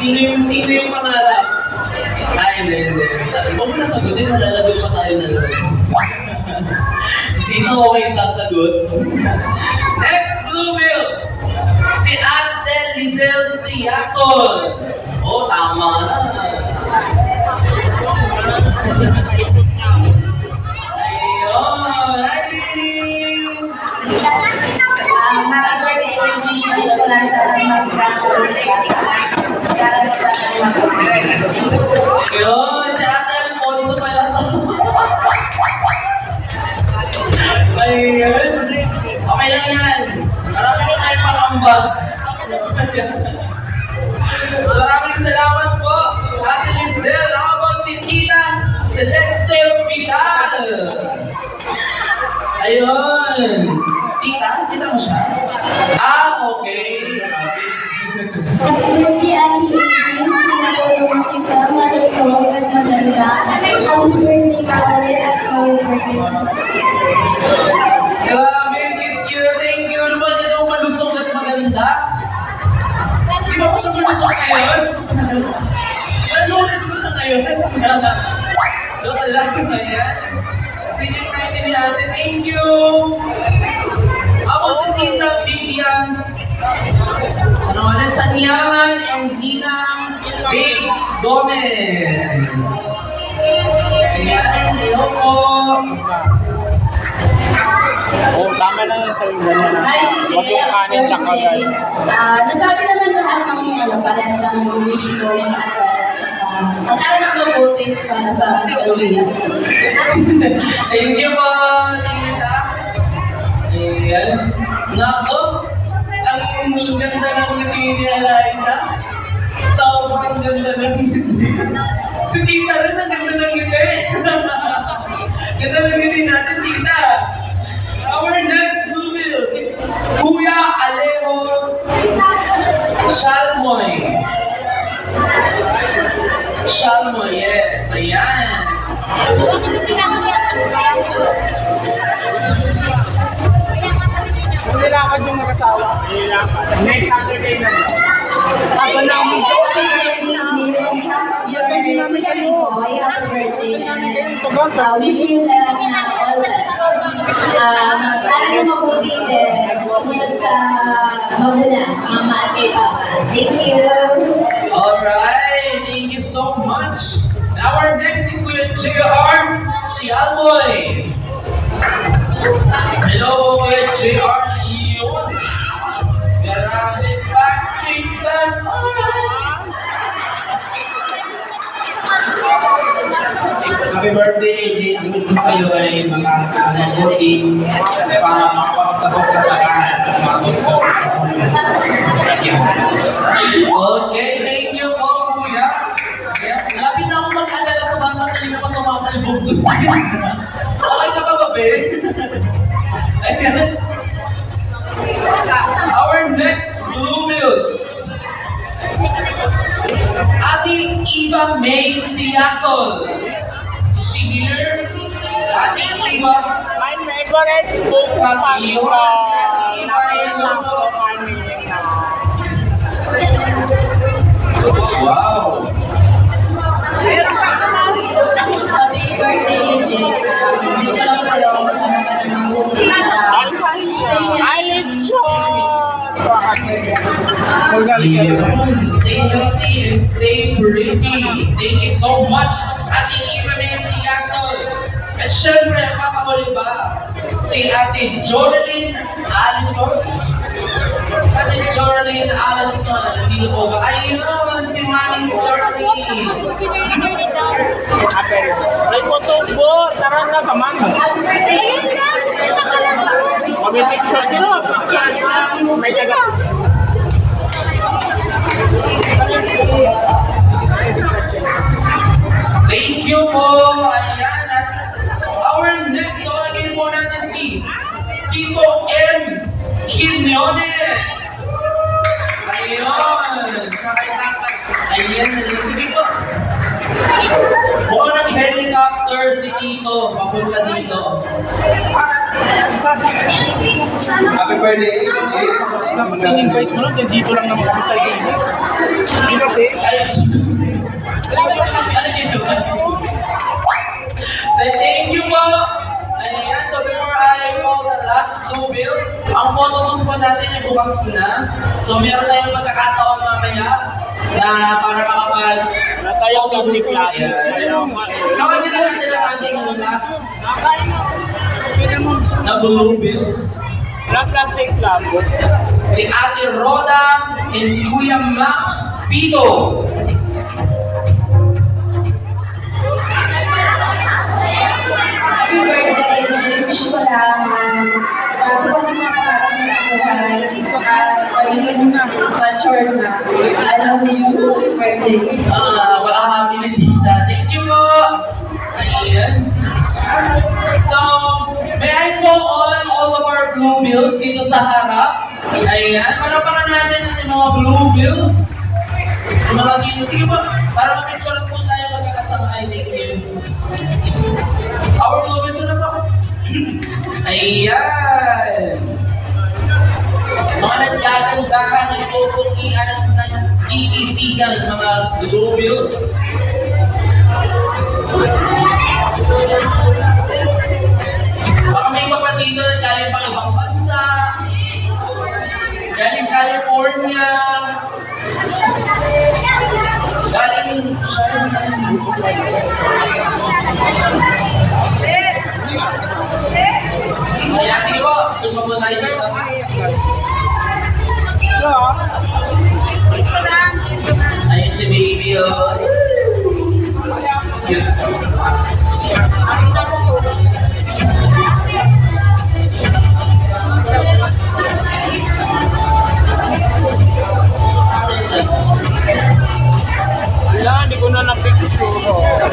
Sino yung pangarap? Ay, hindi. Sabi, huwag mo na sagutin, malalagot pa tayo na loob. Dito ako kayo sasagot. Next, Blue Bill. Si Ate Lizelle Siasol. Oh, tama na. Ayun, hi, Lily. Happy birthday, Amy. Wish ko lang sana Ayun, si Ate Alfonso pala to. Ayun. Okay lang yan. Marami ko tayong pangambag. Maraming salamat po, Ate Lizelle. Ako po si Tita Celeste Vidal. Ayun. Tita mo siya? Ah, okay. Happy Ate Amy. Malusog at maganda. Happy birthday ka ulit at happy birthday. Grabe, cute. Thank you. Ano ba yan ang malusog at maganda? Di ba ko siya malusog ngayon? Malulis ko siya ngayon. Joke lang yan. Pretty ni ate. Thank you. Ako si Tita Vivian. Sanyahan and Ninang Babes Gomez. Ayan, hello po. Oh, tama na yung sa ganyan na. Huwag yung kanin tsaka guys. Nasabi naman lahat ng parehas lang yung wish ko. Mag-aral ng mabuti para sa Halloween. Thank you po, Tita. Ayan. Nako, ang ganda ng ngiti ni Eliza. Sobrang ganda ng ngiti. Si Tita rin, ang ganda ng ngiti. Ganda ng ngiti natin, Tita. Our next Blue Bill, si Kuya Alejo Shalmoy. Shalmoy, yes. Ayan. Kung nilakad yung mag-asawa. Next Saturday na. Aba namin daw. Happy birthday. Wish you all para na mabuti sumunod sa magulang, mama at kay papa. Thank you. Alright, thank you so much. Now our next si Kuya JR, si Alboy. Hello po Kuya JR. Yun. Grabe, backstage band. Happy birthday, AJ. Ang wish ko sa'yo ay mabuti para makapagtapos ng pag-aaral at matuto. Okay, thank you po Kuya. Malapit na akong mag-alala sa bata kanina pa tumatalbog doon sa ganda. Okay ka pa ba, be? Ayan. Our next Blue Bills. Ate Eva May Siasol. Is she here? Sa Ate Eva. My favorite book pa Yun, si Ate Eva. Hello po. Wow. Happy birthday, AJ. Wish ko lang sa'yo sana pa ng mabuti. Stay healthy and stay pretty. Thank you so much, Ate Eva May Siasol. At syempre, makakahuli ba? Si Ate Joraline Alison. Ate Joraline Alison, nandito po ba? Ayun, si Mami Joraline. Ay, photo tara na sa mama. Happy birthday. Mag-picture sila. May daga. Thank you po. Ayan. At our next tawagin po natin si Tito M. Quinones. Ayun. Ayan. Sige po. Mukhang nag-helicopter si Tito. Papunta dito. Happy birthday, AJ. In-invite mo lang, dito lang naman kami sa game. Kasi, bukas na. So meron tayong pagkakataon mamaya na para makapag Wala tayong public lang. Nakakita natin ang ating last na Blue Bills. Wala plastic lang. Si Ate Roda and Kuya Mac Pito. Happy birthday! Wish ko lang matupad yung mga pangarap mo sa buhay at magiging mature na. I love you. Happy birthday! Baka happy ni Tita. Thank you po. Ayan. So, may I call on all of our Blue Bills dito sa harap? Ayan. Palapakan natin ang mga Blue Bills. Yung mga dito. Sige po. Para mag-picture po tayo magkakasama. I thank you. Our Blue Bills na po. Ayan. Mga nagdagandahan ng pupukian ng titisigan mga Blue Bills. Baka may iba pa dito na galing pang ibang bansa, galing California, galing China. Kaya sige po, sumpa po tayo dito. Ayun si baby, oh. Wala, hindi ko na na-picture.